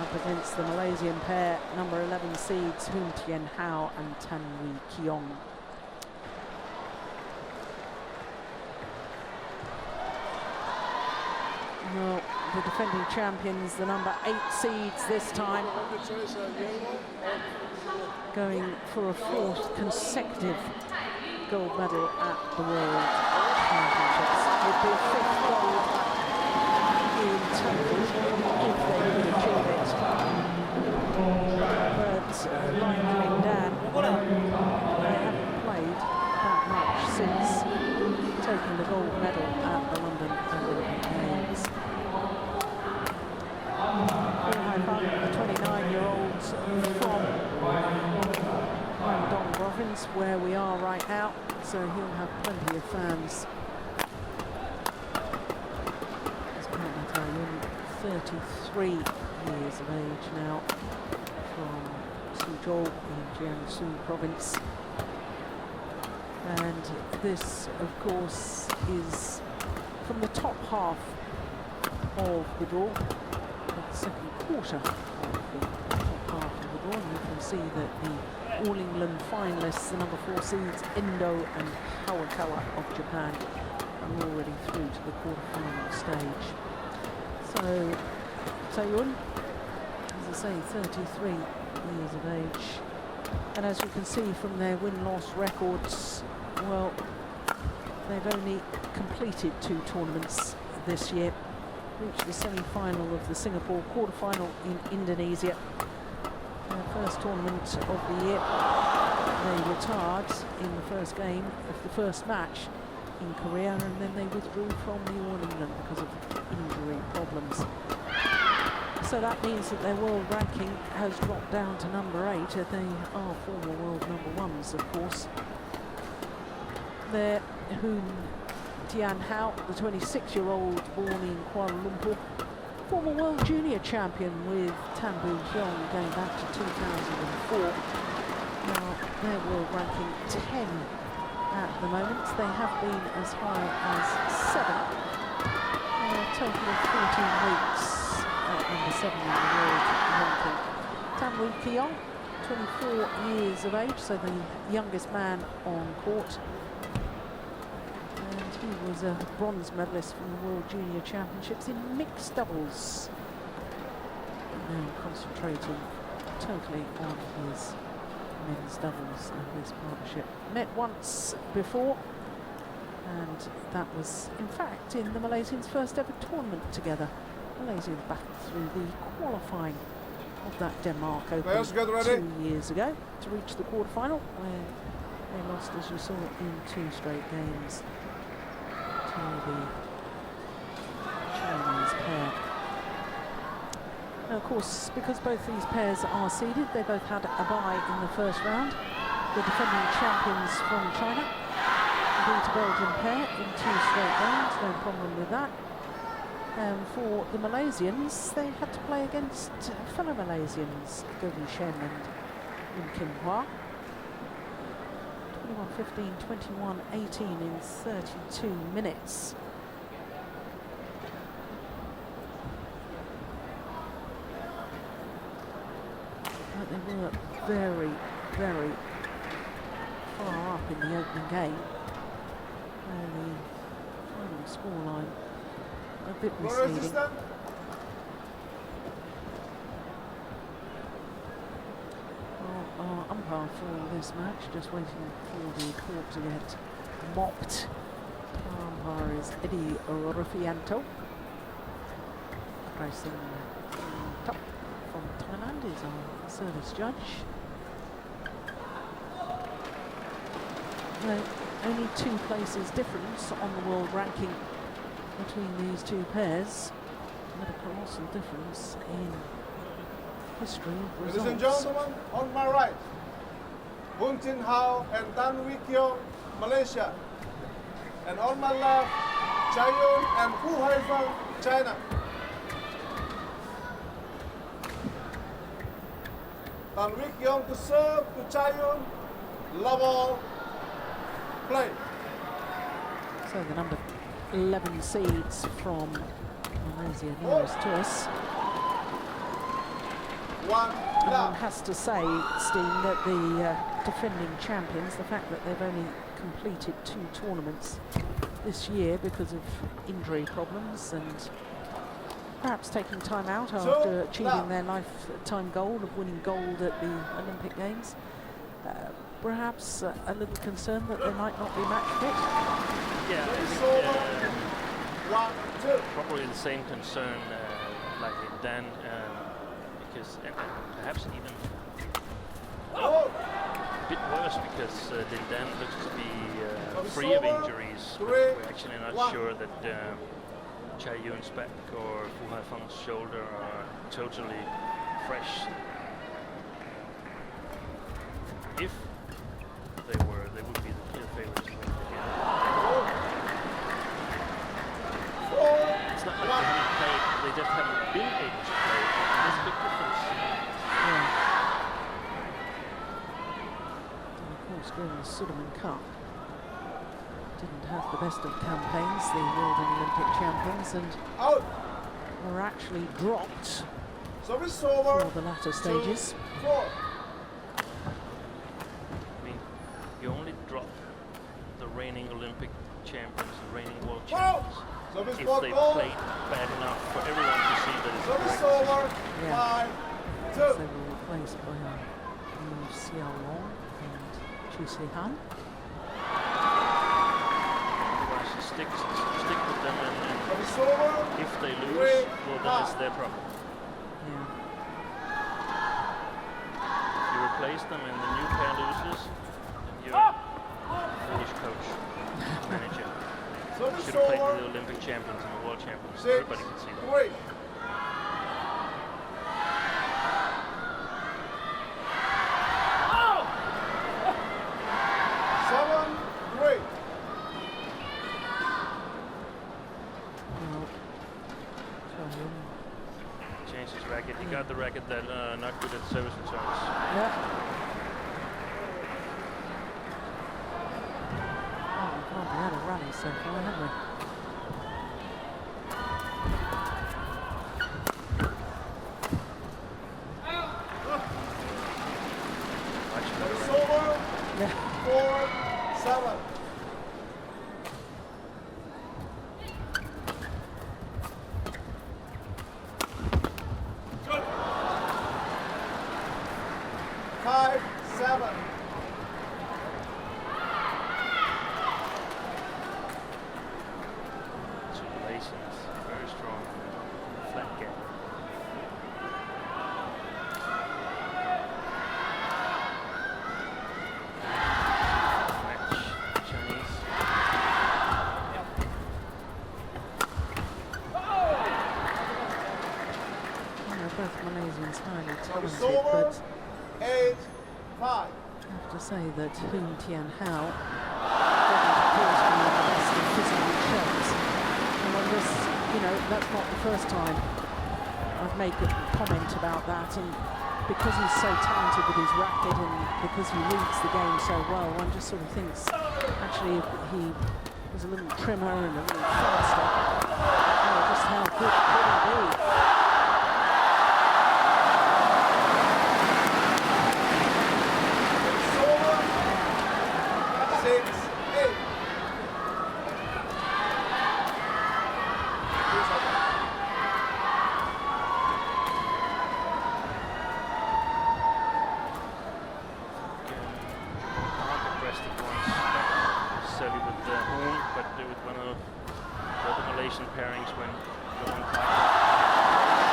up against the Malaysian pair, number 11 seeds Hoon Thien and Tan Wee Keong. Well, the defending champions, the number 8 seeds this time, going for a 4th consecutive gold medal at the World Championships. Would be a 5th gold in total if they could achieve it. But like Ling Dan, they haven't played that much since taking the gold medal at the London Olympic Games. Fu Haifeng, the 29-year-old from Guangdong province, where we are right now, so he'll have plenty of fans. His partner Cai Yun, 33 years of age now, from Suzhou in Jiangsu province. And this, of course, is from the top half of the draw, the second quarter of the top half of the draw, and you can see that the All England finalists, the number 4 seeds Endo and Hawakawa of Japan, are already through to the quarter-final stage. So, Cai Yun, as I say, 33 years of age, and as you can see from their win-loss records, well, they've only completed 2 tournaments this year. Reached the semi-final of the Singapore quarter-final in Indonesia. Their first tournament of the year. They retired in the first game of the first match in Korea, and then they withdrew from the All England because of injury problems. So that means that their world ranking has dropped down to number 8. They are former world number 1s, of course. They're Hoon Thien, the 26-year-old born in Kuala Lumpur, former world junior champion with Tan Wee Keong going back to 2004. Now, their world ranking 10 at the moment. They have been as high as 7. A total of 14 weeks at number 7 in the world ranking. Tan Wee Keong, 24 years of age, so the youngest man on court. And he was a bronze medalist from the World Junior Championships in mixed doubles. Now concentrating totally on his men's doubles and his partnership. Met once before, and that was in fact in the Malaysians' first ever tournament together. Malaysia battled through the qualifying of that Denmark Open 2 years ago to reach the quarterfinal, where they lost, as you saw, in 2 straight games to the Chinese pair. Now, of course, because both these pairs are seeded, they both had a bye in the first round. The defending champions from China beat a Belgian pair in 2 straight games, no problem with that. And for the Malaysians, they had to play against fellow Malaysians, Go Wee Shen and Yun Kim Hwa. 21-15, 21-18 in 32 minutes. But they were very, very far up in the opening game. And the final scoreline a bit misleading. Well, our umpire for this match, just waiting for the court to get mopped. Our umpire is Eddie Rufianto. Racing Top from Thailand is our service judge. Only 2 places difference on the world ranking between these 2 pairs, but a colossal difference in history of results. Ladies and gentlemen, on my right, Hoon Thien and Tan Wee Keong, Malaysia. And on my left, Cai Yun and Fu Haifeng, China. Tan Wee Keong to serve to Cai Yun, love all, play. So the number 11 seeds from Malaysia nearest to us. One One love. has to say, Steen, that the defending champions, the fact that they've only completed 2 tournaments this year because of injury problems and perhaps taking time out after achieving their lifetime goal of winning gold at the Olympic Games, perhaps a little concerned that they might not be match fit. Yeah, I It's think, over. 1-2. probably the same concern like in Dan, because and perhaps even Oh. a bit worse because Dan looks to be free of injuries. But 3, we're actually not 1. sure that Cai Yun's back or Fu Haifeng's shoulder are totally fresh. If they were, they would be the clear favorites to win again. 4, It's not like they haven't played, they just haven't been able to play. There's a big difference. Yeah. And of course, during the Suleiman Cup, didn't have the best of campaigns, the World and Olympic champions, and out. were actually dropped Service over. for the latter stages. 4. I mean, you only drop the reigning Olympic champions, the reigning world champions, Service if for they goal. played bad enough for everyone to see that it's the Service correct over. decision. Yeah. 5, They 2. were replaced by Liu Xiaolong and Chu Sihan. Otherwise, you stick with them, and Service over. if they lose, Three, well, then it's their problem. Yeah. If you replace them and the new pair loses, then you're a foolish coach, manager. Service Should have played over. with the Olympic champions and the world champions. 6, Everybody can see that. 3. Changed his racket. He got the racket that not good at service returns. Yeah. Oh, we've hardly had a rally so far, have we? Much better It's racket. over. Yeah. 4-7. Five, 7. Two relations, very strong. Flat game. Match Chinese. Well, both Malaysians highly Service talented, over. but 8-5. I have to say that Hoon Thien Hao doesn't appear to be in the best of physical shapes. And on this, you know, that's not the first time I've made a comment about that. And because he's so talented with his racket and because he reads the game so well, one just sort of thinks, actually, if he was a little trimmer and a little faster, just how good could he be? It's over. 6-8. Addressed it once, not necessarily with the Hoon, but with one of the other Malaysian pairings when going back.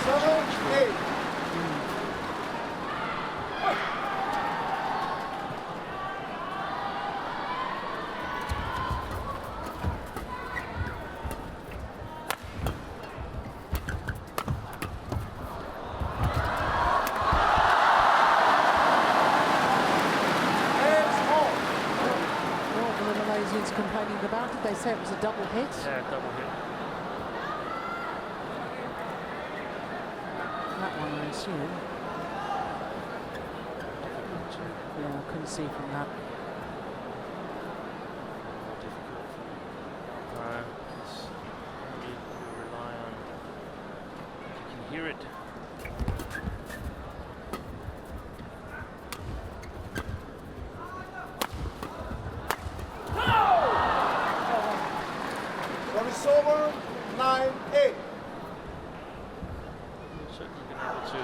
7-8. What were the Malaysians complaining about? Did they say it was a double hit? Yeah, double hit. That one, I assume. Yeah, I couldn't see from that. More difficult. It's only you rely on hear it. Service over, 9-8. Certainly been able to.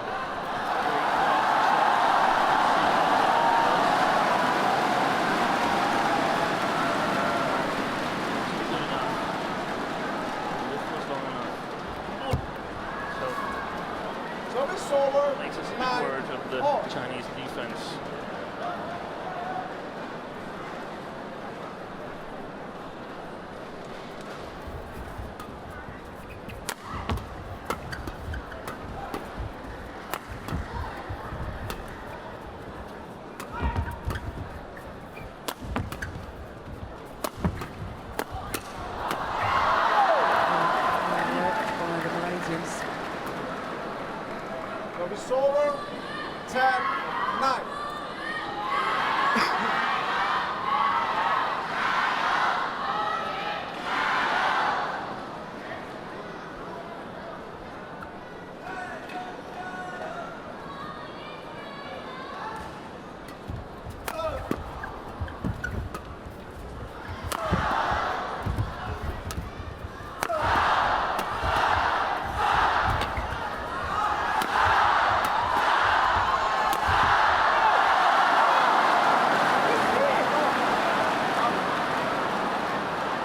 Service over, Makes us a 9-4. big word of the Chinese defense. Service over, 10-9.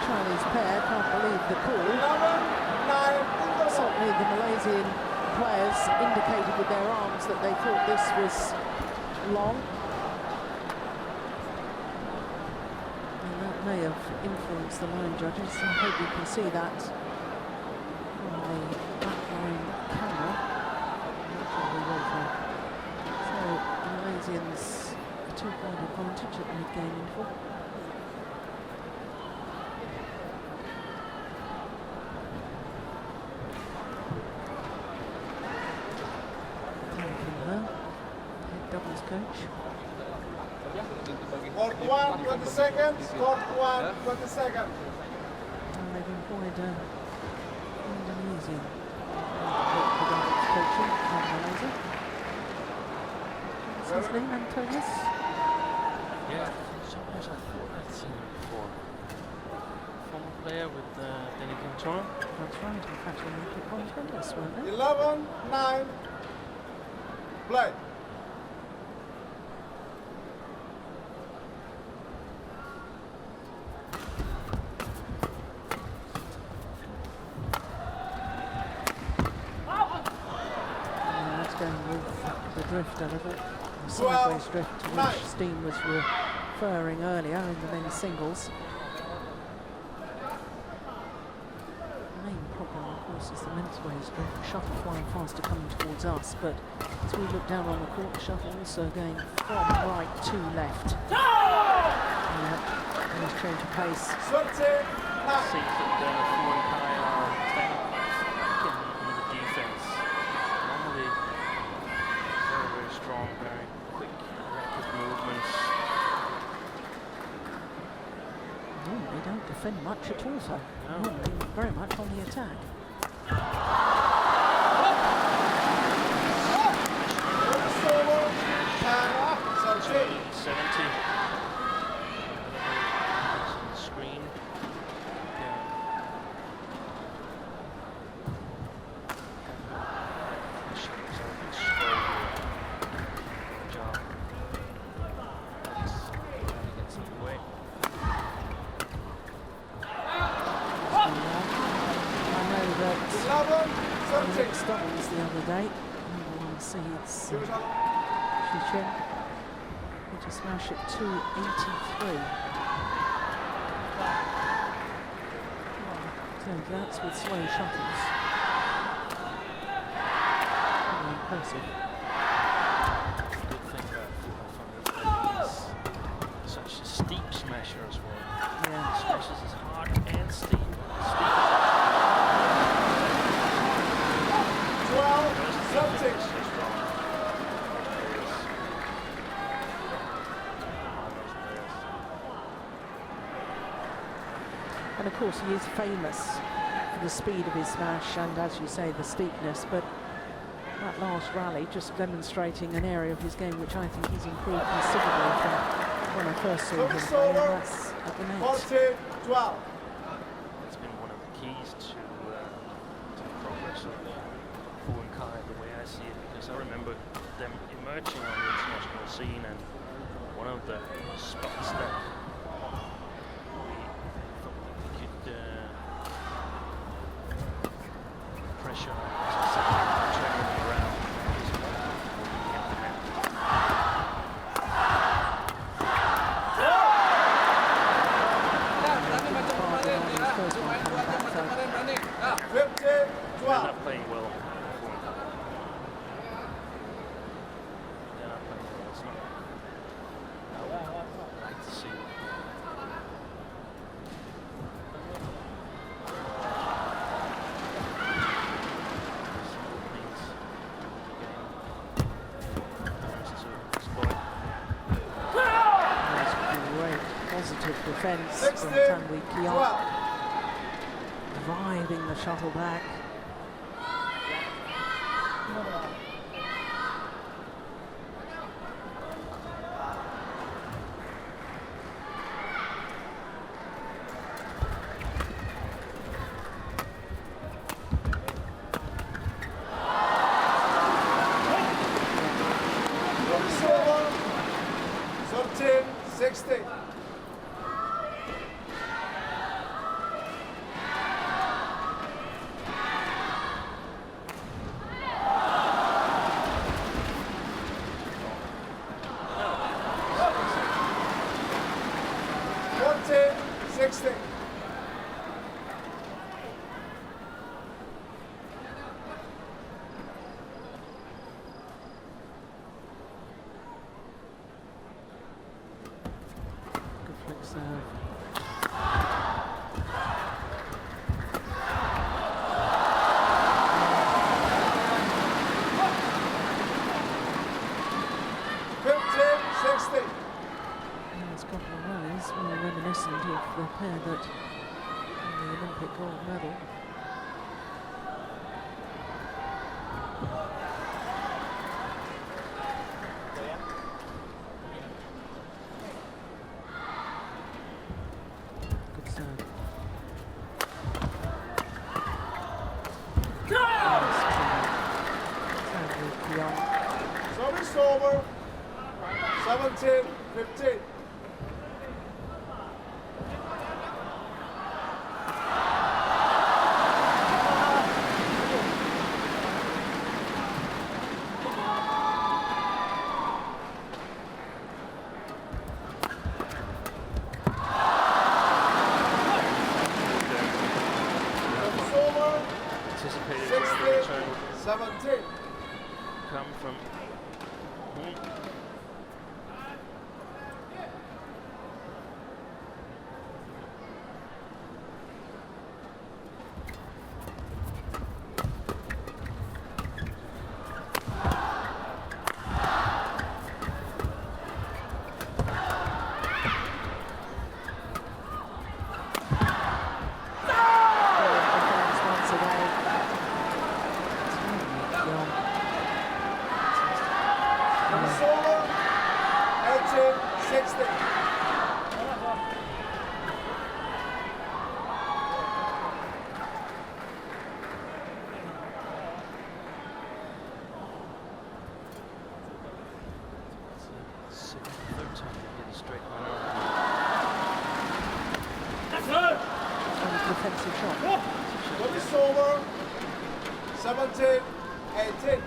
Chinese pair can't believe the call. 11-9. Certainly the Malaysian players indicated with their arms that they thought this was long. And that may have influenced the line judges. I hope you can see that on the backline camera. So the Malaysians a 2-point advantage at the mid-game interval. Doubles coach. Court 1, 20 seconds. Court 1, 20 seconds. And they've employed Indonesian doubles coaching from Malaysia. What's his name, Antonius? Yeah, sometimes I thought I'd seen him before. Former player with Denny Cantona. That's right, in fact, Olympic contenders, weren't they? 11-9. Play. Going with the drift a little, the sideways drift to which Steen was referring earlier in the men's singles. The main problem, of course, is the men's ways drift. The shuttle flying faster coming towards us, but as we look down on the court, the shuttle also going from right to left. Nice change of pace. Seems that Fu and Kai are staying back in the defense. Normally, very, very strong, very quick, rapid movements. They don't defend much at all, though. No. They're very much on the attack. Service 70. Screen. Mixed doubles the other day. Number one seeds Thien to smash at 283. So that's with slow shuttles. Very impressive. Good thing about Fu Haifeng is such a steep smasher as well. Yeah. Smashes is hard and steep. 12-6. And of course he is famous for the speed of his smash and, as you say, the steepness, but that last rally, just demonstrating an area of his game which I think he's improved considerably from when I first saw him play, and that's at the net. 40-12. It's been one of the keys to the progress of Fu and Kai, the way I see it, because I remember them emerging on the international scene, and one of the spots that we thought that we could pressure turning them around is when we hit the net. They're not playing well. They're not playing well. It's not how we like to see. Positive defence from Tanwi Kian, driving the shuttle back. Reminiscent of the pair that won the Olympic gold medal. Good serve. Service over. 17-15. Anticipated where the return would 17. come from Hoon. Defensive shot. Service over. 17-18.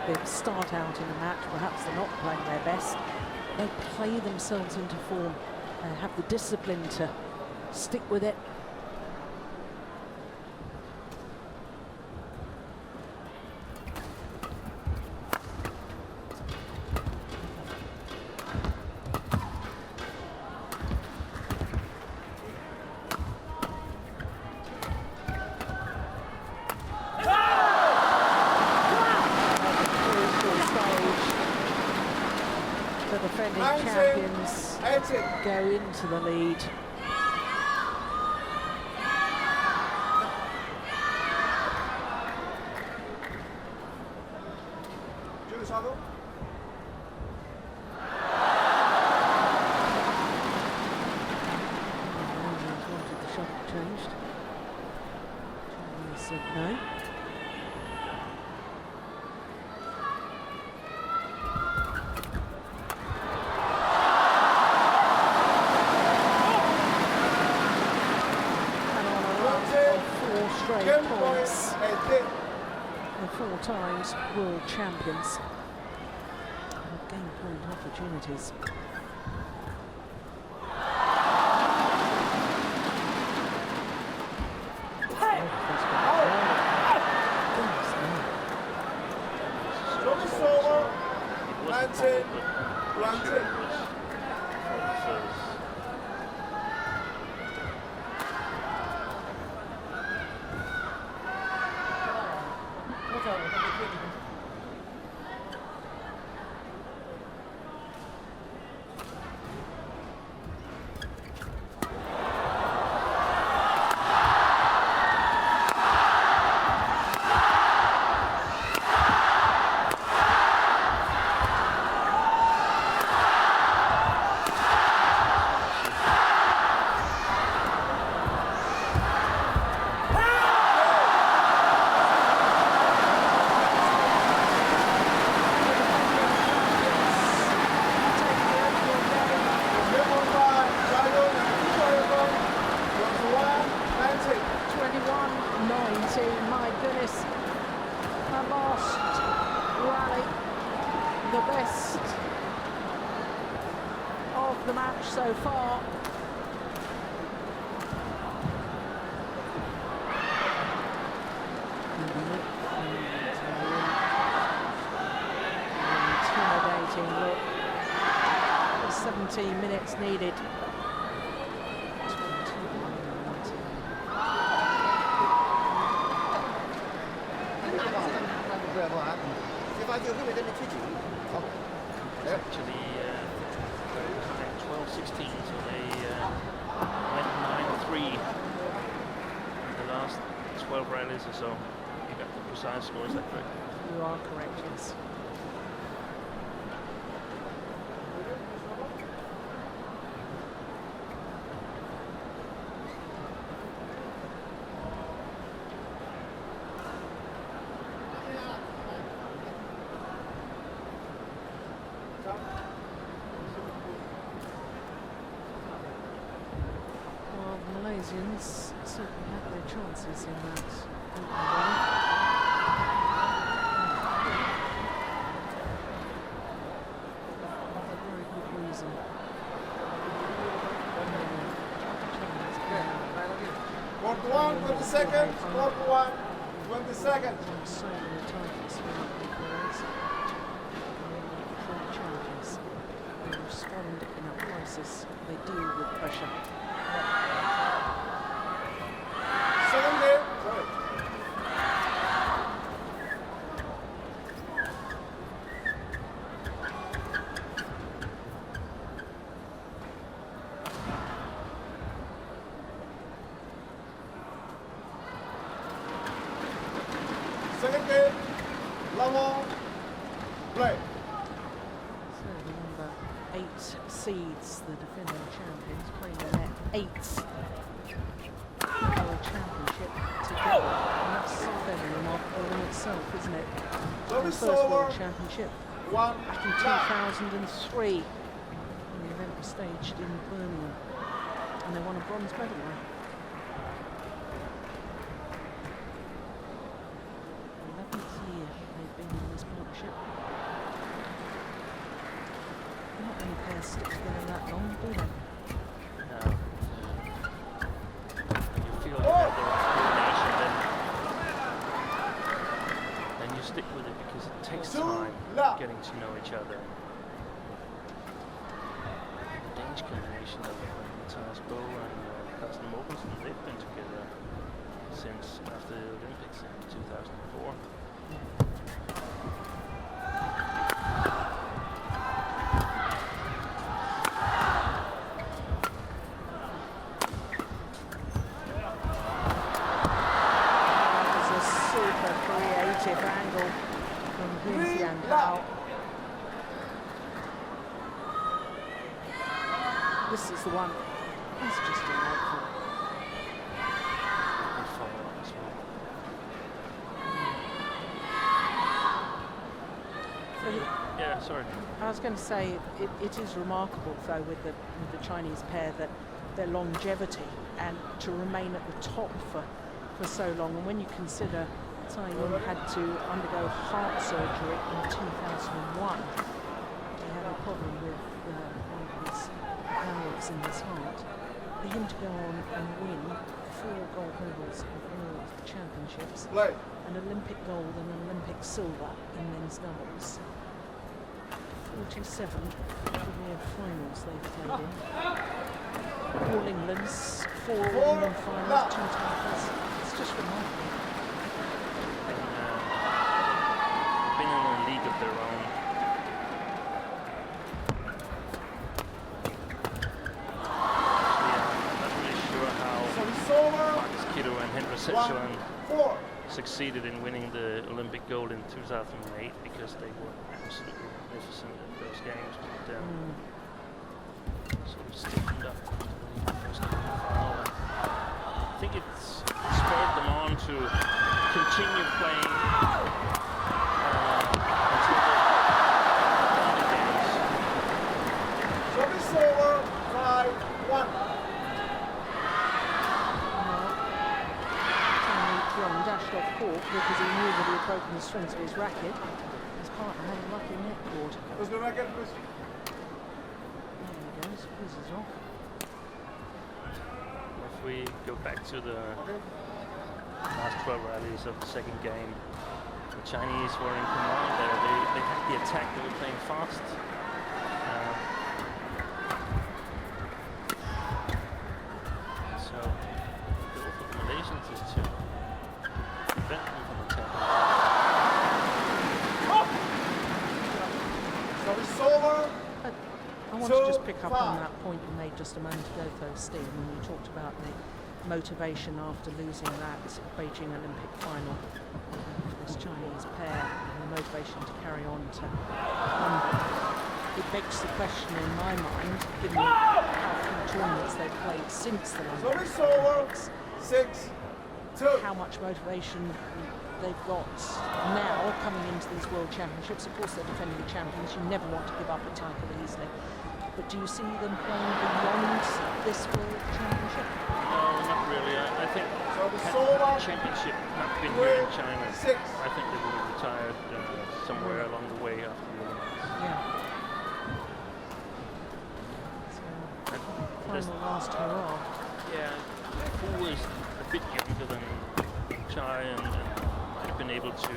They start out in a match, perhaps they're not playing their best. They play themselves into form, have the discipline to stick with it. The defending champions go into the lead. Wanted the shot changed. Champions said no. Points. The 4 times world champions have gained point opportunities. My goodness, the last rally, the best of the match so far. Intimidating look. 17 minutes needed. Actually, 12-16, so they went 9-3 in the last 12 rallies or so. You got the precise score, is that correct? You are correct, yes. Malaysians certainly had their chances in that open round. For very good reason. Court 1, 20 seconds. Court 1, 20 seconds. So many titles for the players. The champions. They respond in a crisis. They deal with pressure. Second game. Second game. Lông, play. So the number 8 seeds, the defending champions, playing their 8th World Championship together. And that's fairly remarkable in itself, isn't it? The first World Championship back in 2003 when the event was staged in Birmingham. And they won a bronze medal there. 11th year they've been in this partnership. Not many pairs stick together that long, do they? No. strange combination of Matthias Bo and Carsten Mogensen. They've been together since after the Olympics in 2004. Angle from Thien. This is the one. It's just delightful. Yeah, sorry. I was going to say it is remarkable though with the Chinese pair that their longevity and to remain at the top for so long. And when you consider Cai Yun had to undergo heart surgery in 2001. He had a problem with one of his valves in his heart. For him to go on and win 4 gold medals at all of the championships, an Olympic gold and an Olympic silver in men's doubles. 47 career finals they've played in. All England's, 4 England finals, 2 titles. It's just remarkable. Been in a league of their own. I'm not really sure how Marcus Kiddo and Henry Sechuan succeeded in winning the Olympic gold in 2008 because they were absolutely magnificent at those games, but sort of stiffened up in the first final. I think it's spurred them on to continue playing Service over, 5-1. Vòng dashed off court because he knew that he had broken the strings of his racket. His partner had a lucky net cord. Where's the racket, please? There he goes, squeezes off. If we go back to the last 12 rallies of the second game, the Chinese were in command there. They had the attack, they were playing fast. So the goal for the Malaysians is to prevent them from attacking. Service over. I want to just pick up on that point you made just a moment ago, though, Steve, when you talked about the motivation after losing that Beijing Olympic final for this Chinese pair, and the motivation to carry on to London. It begs the question in my mind, given how few tournaments they've played since the London Olympics, 6-2. how much motivation they've got now coming into these World Championships. Of course, they're defending champions. You never want to give up a title easily. But do you see them playing beyond this World Championship? No, not really. I think had the championship not been here in China, I think they would have retired somewhere along the way after the Olympics. Yeah. So, final last hurrah. Yeah, Fu is a bit younger than Chai and might have been able to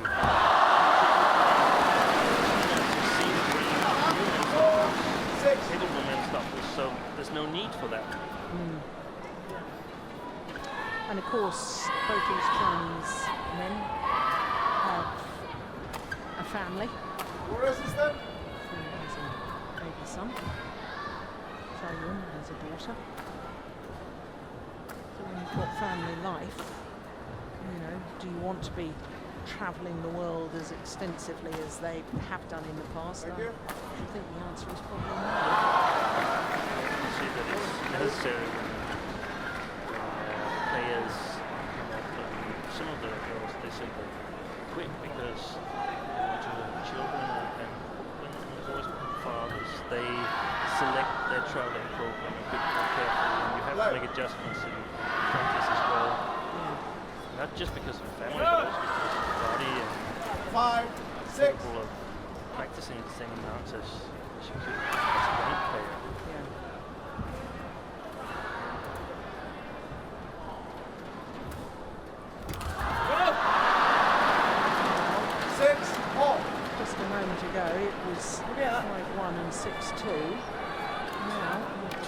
table women's doubles, so there's no need for that. And of course, both these Chinese men have a family. Where is this then? Fu has a baby son. Cai Yun has a daughter. So when you've got family life, you know, do you want to be travelling the world as extensively as they have done in the past? I think the answer is probably no. You see that it's necessary when players come up, and some of the girls, they say they quit because they want to have children, and of course fathers, they select their travelling program a bit more carefully, and you have to make adjustments in practice as well. Not just because of family, but also because of the body and 5-6. capable of practicing the same amount as you could as a young player. Yeah. Just a moment ago, it was 5-1 and 6-2. Now, with the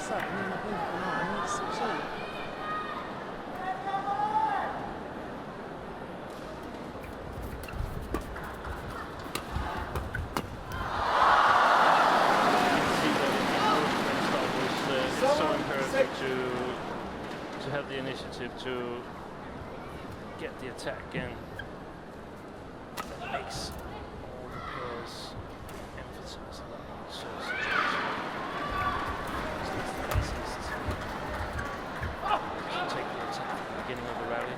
so imperative to have the initiative to get the attack in. That makes all the pairs emphasize a lot on the serve situation. That's the easiest to take the attack at the beginning of the rally.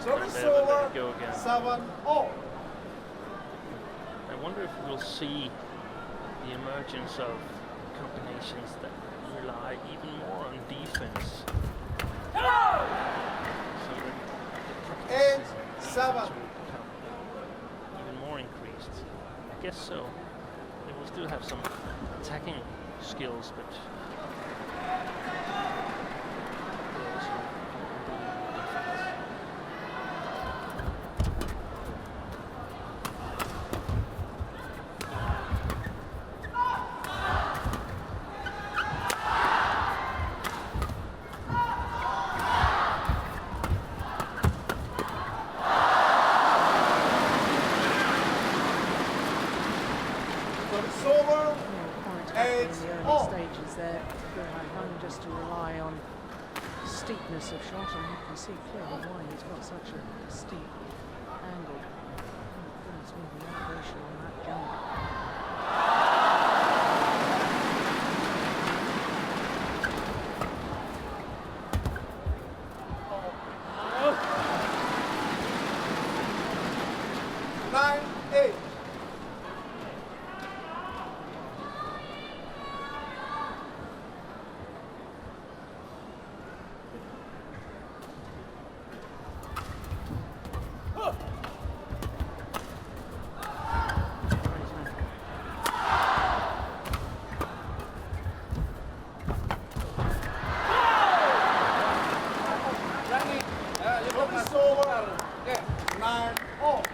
Service Never let over. it go again. 7-0. I wonder if we'll see the emergence of combinations that rely even more on defense. So that the practices 8-7. will become even more increased. I guess so. They will still have some attacking skills, but they also defense. Service over. Quite happy in the early 8-0. stages there. Haifeng just to rely on steepness of shot, and you can see clearly why he's got such a steep angle. Oh, goodness me, the elevation on that jump. Nine, 8. Service over. 9-0.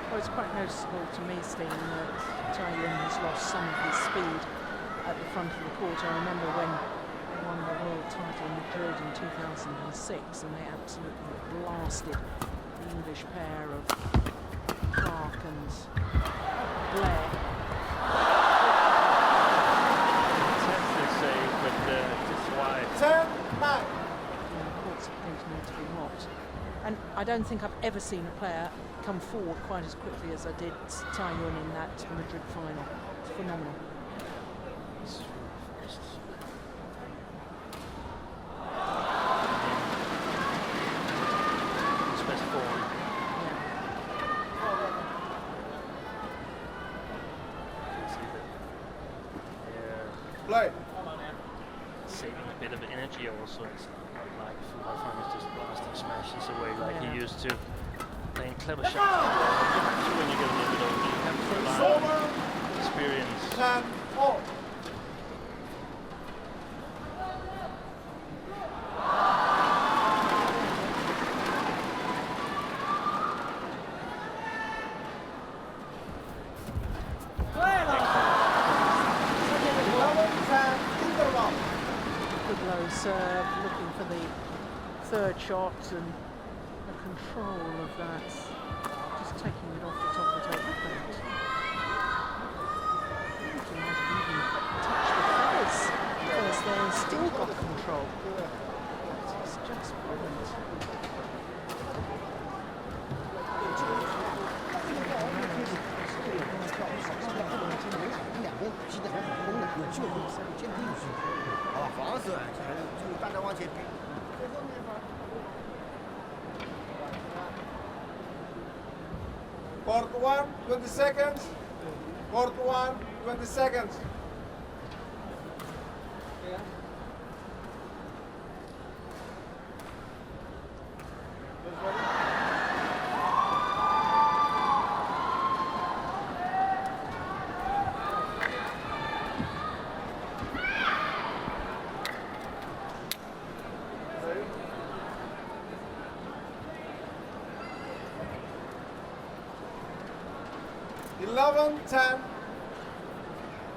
Well, it's quite noticeable to me, Steen, that Cai Yun has lost some of his speed at the front of the court. I remember when they won the world title in Madrid in 2006, and they absolutely blasted the English pair of Clark and Blair. That's they say, but it's wide. 10-9. The courts need to be mocked. And I don't think I've ever seen a player come forward quite as quickly as I did Cai Yun in that Madrid final. It's phenomenal. It's really fast. His best form. Yeah. You can see that they're Play. saving a bit of energy also. It's not like Fu Haifeng is just blasting smashes away like Yeah. he used to. Playing clever shots. You have to when you get a little bit older. You have to Service rely over. on experience. 10-0. Interval. Good low serve, looking for the third shot and the control of that. Just taking it off the top of the table. He might have even touched the feathers first there and still got control. It's just brilliant. Court 1, 20 seconds. Court 1, 20 seconds. Eleven, 10.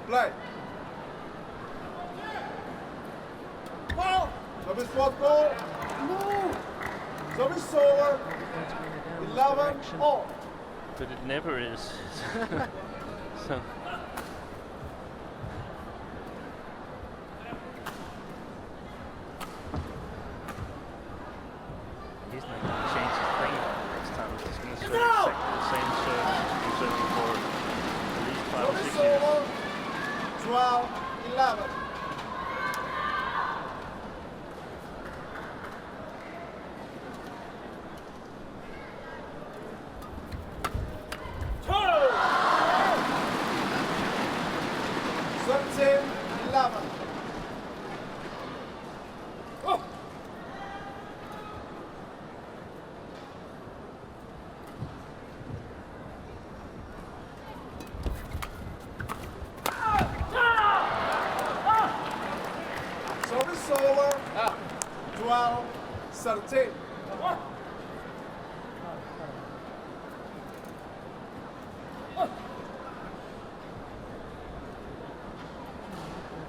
Play. Service what goal? No. Service over. 11 all. But it never is. Haifeng. He's not going to change his play next time. He's just going to serve exactly the same serve he's been serving for at least 5 or 6 years. 12-11. Service over. 12-13.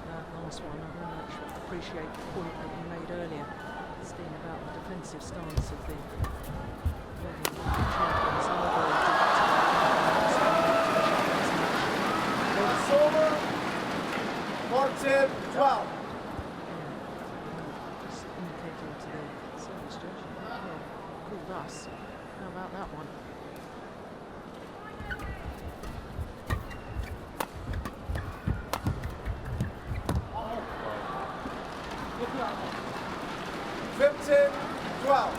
That last one, I very much appreciate the point that you made earlier, Steve, about the defensive stance of the champions. Service over. 14-12. Just indicating to the service judge, well, called us. How about that one? Fifteen, 12.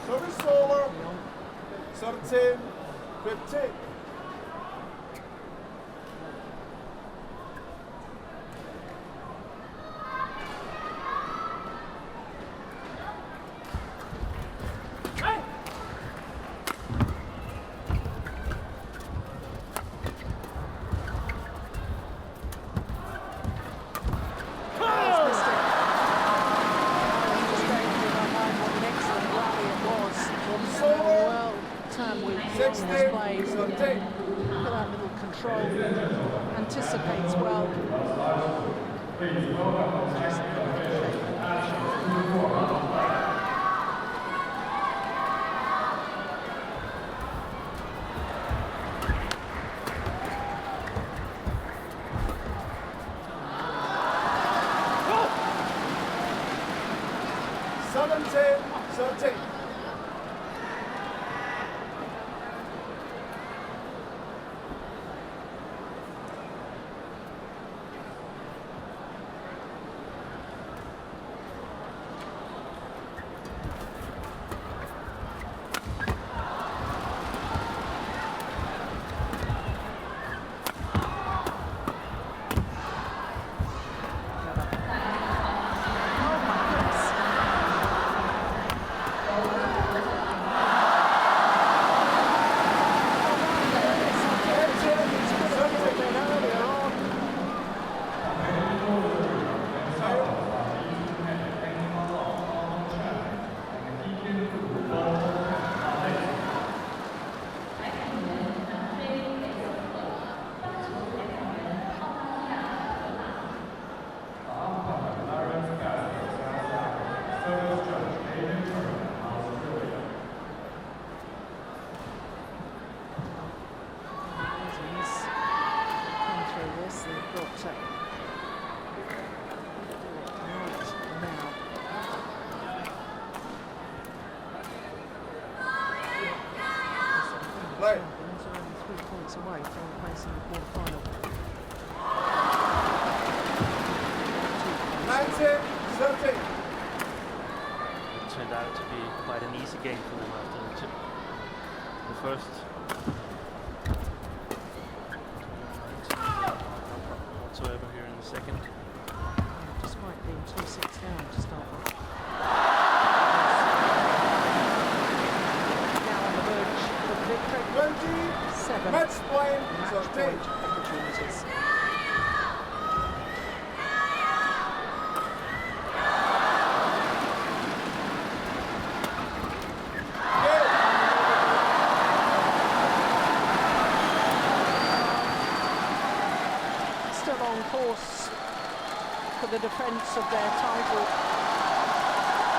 Service over. 13-15. Anticipates well. Play. Champions are only 3 points away from placing the quarter-final. 19-13. It turned out to be quite an easy game for them after the first. Whatsoever here in the second. Despite being 2-6 down to start with. Now on the verge of victory. 20. 7 Match point. match 13. point opportunities. on course for the defence of their title.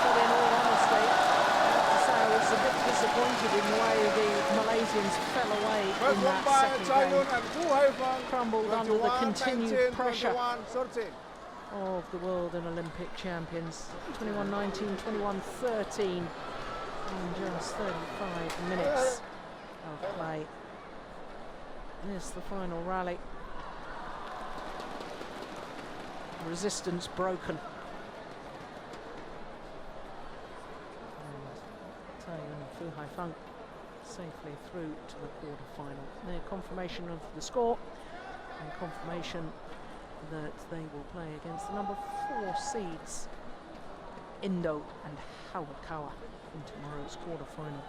But in all honesty, so I was a bit disappointed in the way the Malaysians fell away First in won that by second Cai Yun game. Fu Haifeng. Crumbled under the 21, continued 19, pressure 21, 13. of the world and Olympic champions. 21-19, 21-13 in just 35 minutes of play. This the final rally. Resistance broken. And Cai Yun Fu Haifeng safely through to the quarter-final. Their confirmation of the score and confirmation that they will play against the number 4 seeds Indo and Hawakawa in tomorrow's quarter-final.